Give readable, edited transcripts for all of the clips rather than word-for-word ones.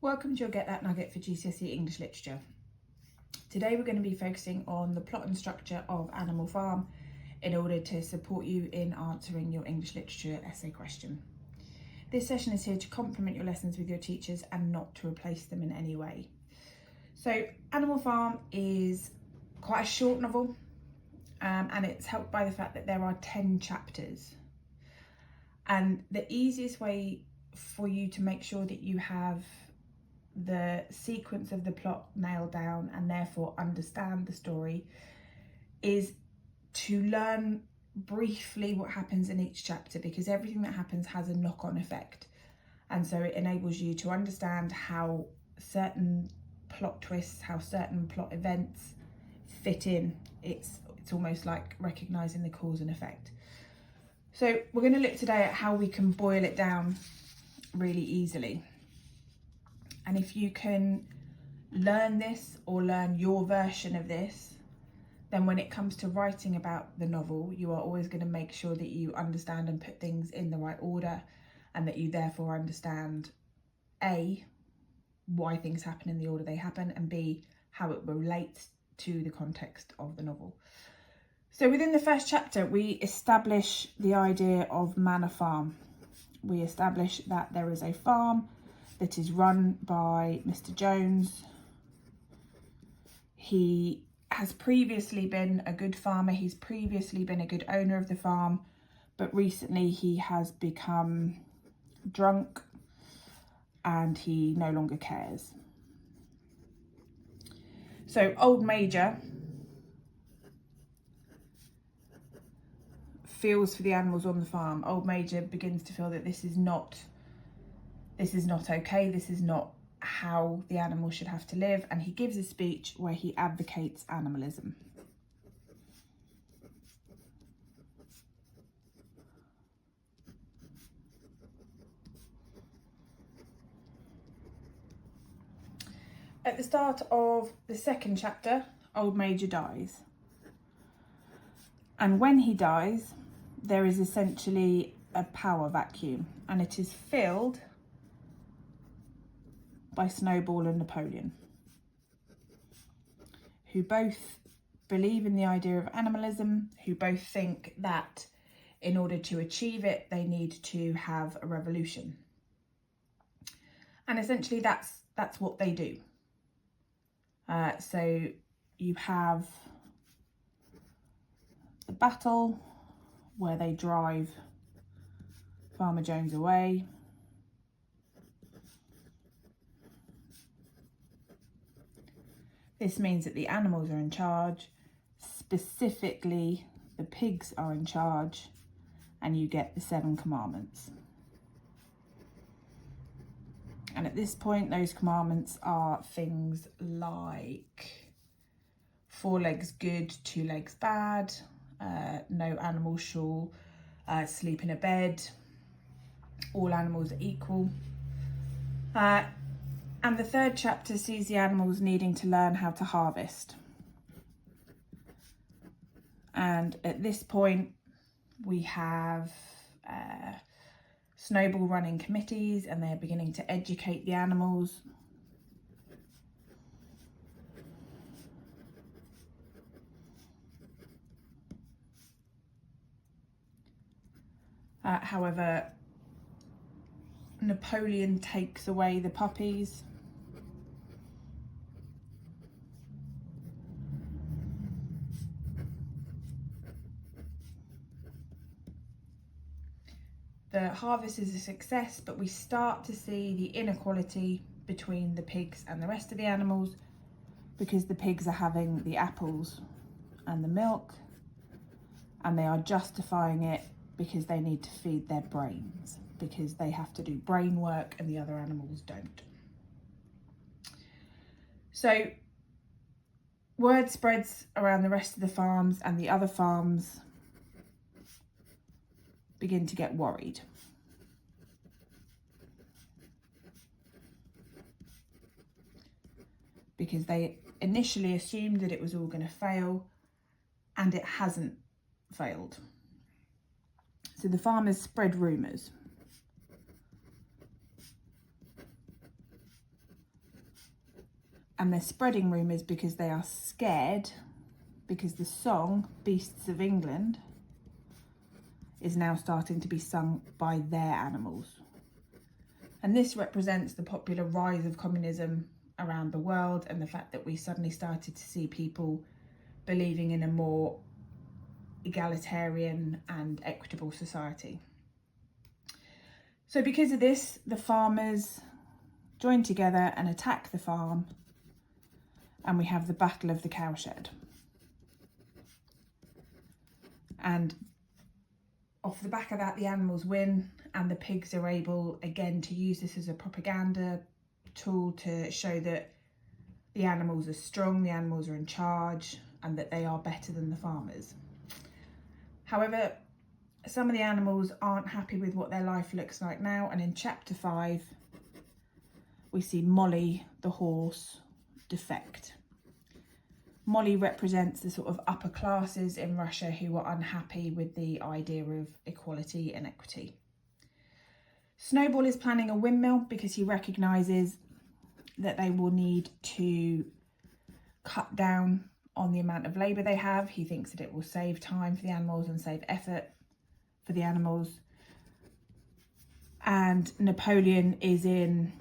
Welcome to your Get That Nugget for GCSE English Literature. Today we're going to be focusing on the plot and structure of Animal Farm in order to support you in answering your English Literature essay question. This session is here to complement your lessons with your teachers and not to replace them in any way. So Animal Farm is quite a short novel and it's helped by the fact that there are 10 chapters. And the easiest way for you to make sure that you have the sequence of the plot nailed down and therefore understand the story is to learn briefly what happens in each chapter, because everything that happens has a knock-on effect, and so it enables you to understand how certain plot twists, how certain plot events fit in. It's almost like recognizing the cause and effect. So we're going to look today at how we can boil it down really easily. And if you can learn this or learn your version of this, then when it comes to writing about the novel, you are always going to make sure that you understand and put things in the right order, and that you therefore understand A, why things happen in the order they happen, and B, how it relates to the context of the novel. So within the first chapter, we establish the idea of Manor Farm. We establish that there is a farm that is run by Mr. Jones. He has previously been a good farmer, he's previously been a good owner of the farm, but recently he has become drunk and he no longer cares. So old Major feels for the animals on the farm. Old Major begins to feel that this is not okay, this is not how the animals should have to live, and he gives a speech where he advocates animalism. At the start of the second chapter, Old Major dies. And when he dies, there is essentially a power vacuum, and it is filled by Snowball and Napoleon, who both believe in the idea of animalism, who both think that in order to achieve it, they need to have a revolution. And essentially that's what they do. So you have the battle where they drive Farmer Jones away. This means that the animals are in charge, specifically the pigs are in charge, and you get the 7 commandments. And at this point, those commandments are things like 4 legs good, 2 legs bad, no animal shall sleep in a bed, all animals are equal. And the third chapter sees the animals needing to learn how to harvest. And at this point, we have Snowball running committees, and they're beginning to educate the animals. However, Napoleon takes away the puppies. The harvest is a success, but we start to see the inequality between the pigs and the rest of the animals, because the pigs are having the apples and the milk, and they are justifying it because they need to feed their brains, because they have to do brain work and the other animals don't. So word spreads around the rest of the farms, and the other farms begin to get worried. Because they initially assumed that it was all going to fail, and it hasn't failed. So the farmers spread rumours. And they're spreading rumours because they are scared, because the song Beasts of England is now starting to be sung by their animals. And this represents the popular rise of communism around the world, and the fact that we suddenly started to see people believing in a more egalitarian and equitable society. So because of this, the farmers join together and attack the farm, and we have the Battle of the Cowshed. And off the back of that, the animals win, and the pigs are able again to use this as a propaganda tool to show that the animals are strong, the animals are in charge, and that they are better than the farmers. However, some of the animals aren't happy with what their life looks like now, and in chapter 5 we see Molly the horse defect. Molly represents the sort of upper classes in Russia who are unhappy with the idea of equality and equity. Snowball is planning a windmill because he recognises that they will need to cut down on the amount of labour they have. He thinks that it will save time for the animals and save effort for the animals. And Napoleon is in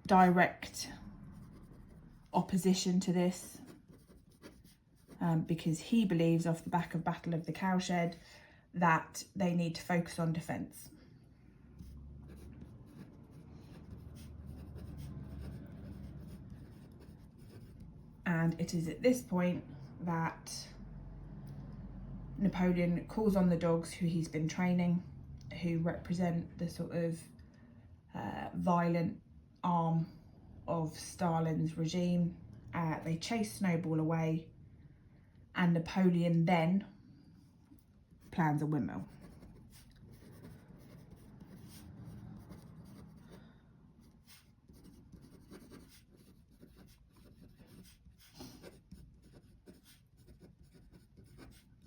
direct opposition to this, because he believes, off the back of Battle of the Cowshed, that they need to focus on defence. And it is at this point that Napoleon calls on the dogs who he's been training, who represent the sort of violent arm of Stalin's regime. They chase Snowball away, and Napoleon then plans a windmill.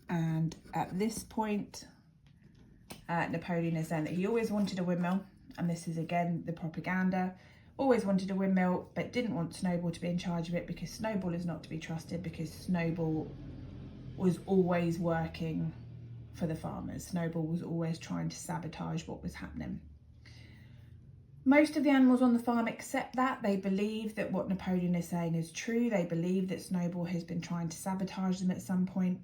And at this point, Napoleon is saying that he always wanted a windmill, and this is again the propaganda. Always wanted a windmill, but didn't want Snowball to be in charge of it, because Snowball is not to be trusted, because Snowball was always working for the farmers. Snowball was always trying to sabotage what was happening. Most of the animals on the farm accept that. They believe that what Napoleon is saying is true. They believe that Snowball has been trying to sabotage them at some point.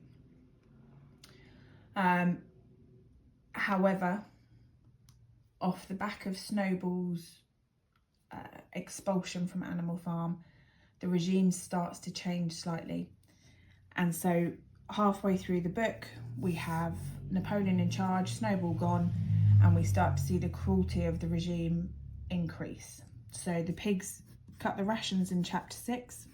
However, off the back of Snowball's expulsion from Animal Farm, the regime starts to change slightly. And so halfway through the book, we have Napoleon in charge, Snowball gone, and we start to see the cruelty of the regime increase. So the pigs cut the rations in chapter 6.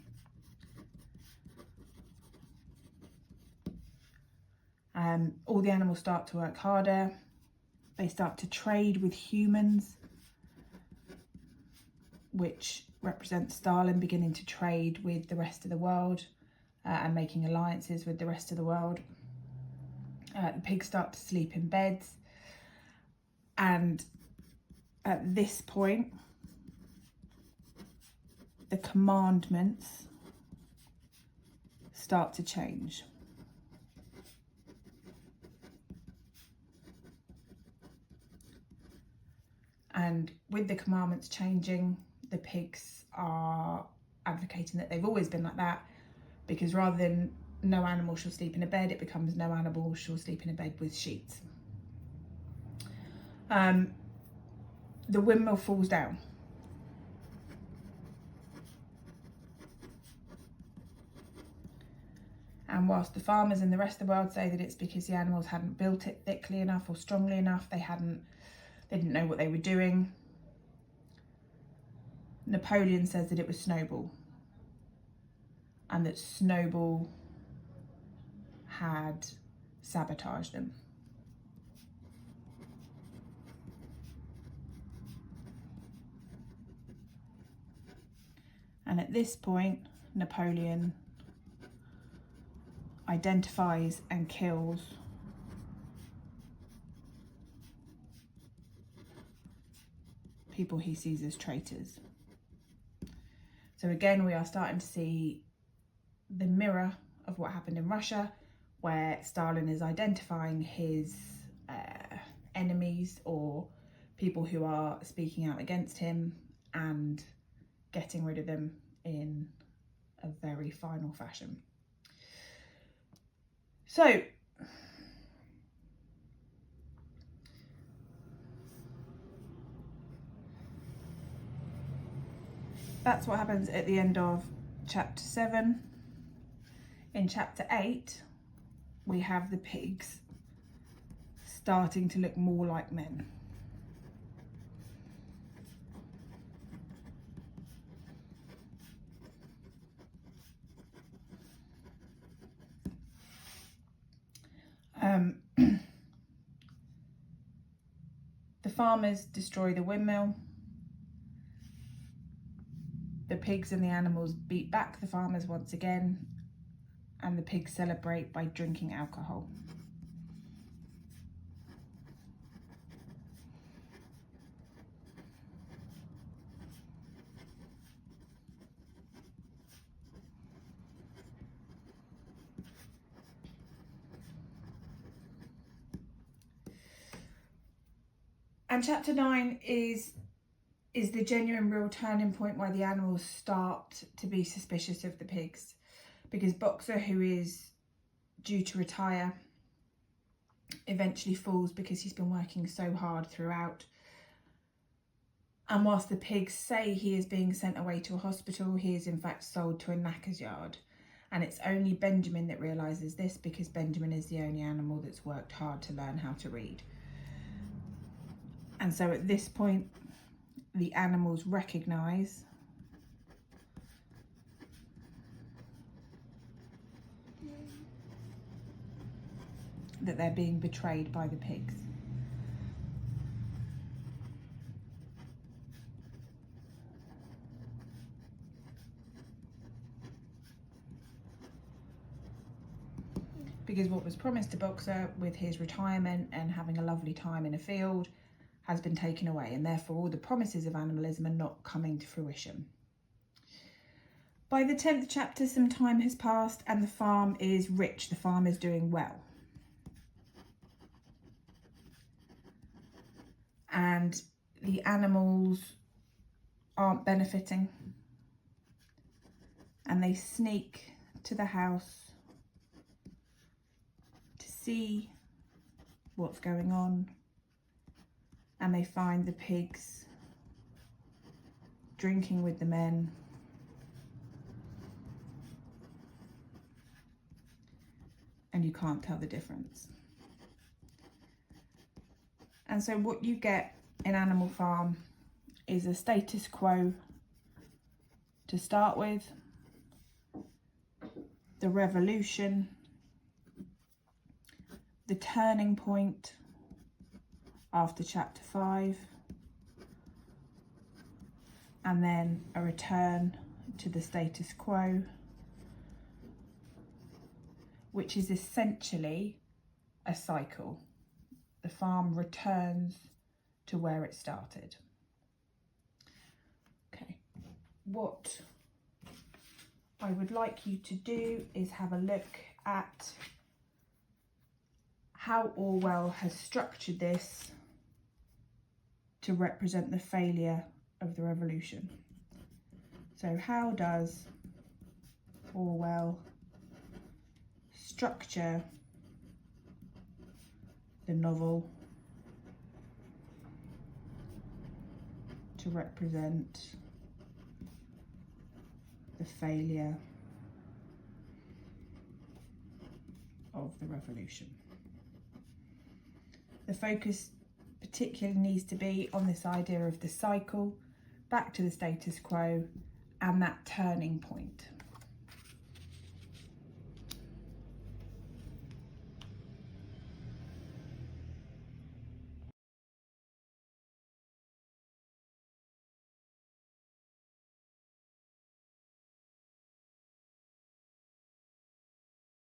All the animals start to work harder. They start to trade with humans, which represents Stalin beginning to trade with the rest of the world and making alliances with the rest of the world. The pigs start to sleep in beds, and at this point, the commandments start to change. And with the commandments changing, the pigs are advocating that they've always been like that, because rather than no animal shall sleep in a bed, it becomes no animal shall sleep in a bed with sheets. The windmill falls down. And whilst the farmers and the rest of the world say that it's because the animals hadn't built it thickly enough or strongly enough, they didn't know what they were doing, Napoleon says that it was Snowball, and that Snowball had sabotaged them. And at this point, Napoleon identifies and kills people he sees as traitors. So again, we are starting to see the mirror of what happened in Russia, where Stalin is identifying his enemies or people who are speaking out against him and getting rid of them in a very final fashion. So that's what happens at the end of chapter 7. In chapter 8, we have the pigs starting to look more like men. The farmers destroy the windmill. The pigs and the animals beat back the farmers once again, and the pigs celebrate by drinking alcohol. And chapter 9 is the genuine real turning point where the animals start to be suspicious of the pigs, because Boxer, who is due to retire, eventually falls because he's been working so hard throughout. And whilst the pigs say he is being sent away to a hospital, he is in fact sold to a knacker's yard. And it's only Benjamin that realises this, because Benjamin is the only animal that's worked hard to learn how to read. And so at this point, the animals recognise that they're being betrayed by the pigs. Because what was promised to Boxer with his retirement and having a lovely time in a field has been taken away, and therefore all the promises of animalism are not coming to fruition. By the 10th chapter, some time has passed and the farm is rich, the farm is doing well. And the animals aren't benefiting, and they sneak to the house to see what's going on, and they find the pigs drinking with the men, and you can't tell the difference. And so what you get in Animal Farm is a status quo to start with, the revolution, the turning point after chapter 5, and then a return to the status quo, which is essentially a cycle. The farm returns to where it started. Okay, what I would like you to do is have a look at how Orwell has structured this to represent the failure of the revolution. So how does Orwell structure the novel to represent the failure of the revolution? The focus particularly needs to be on this idea of the cycle, back to the status quo, and that turning point.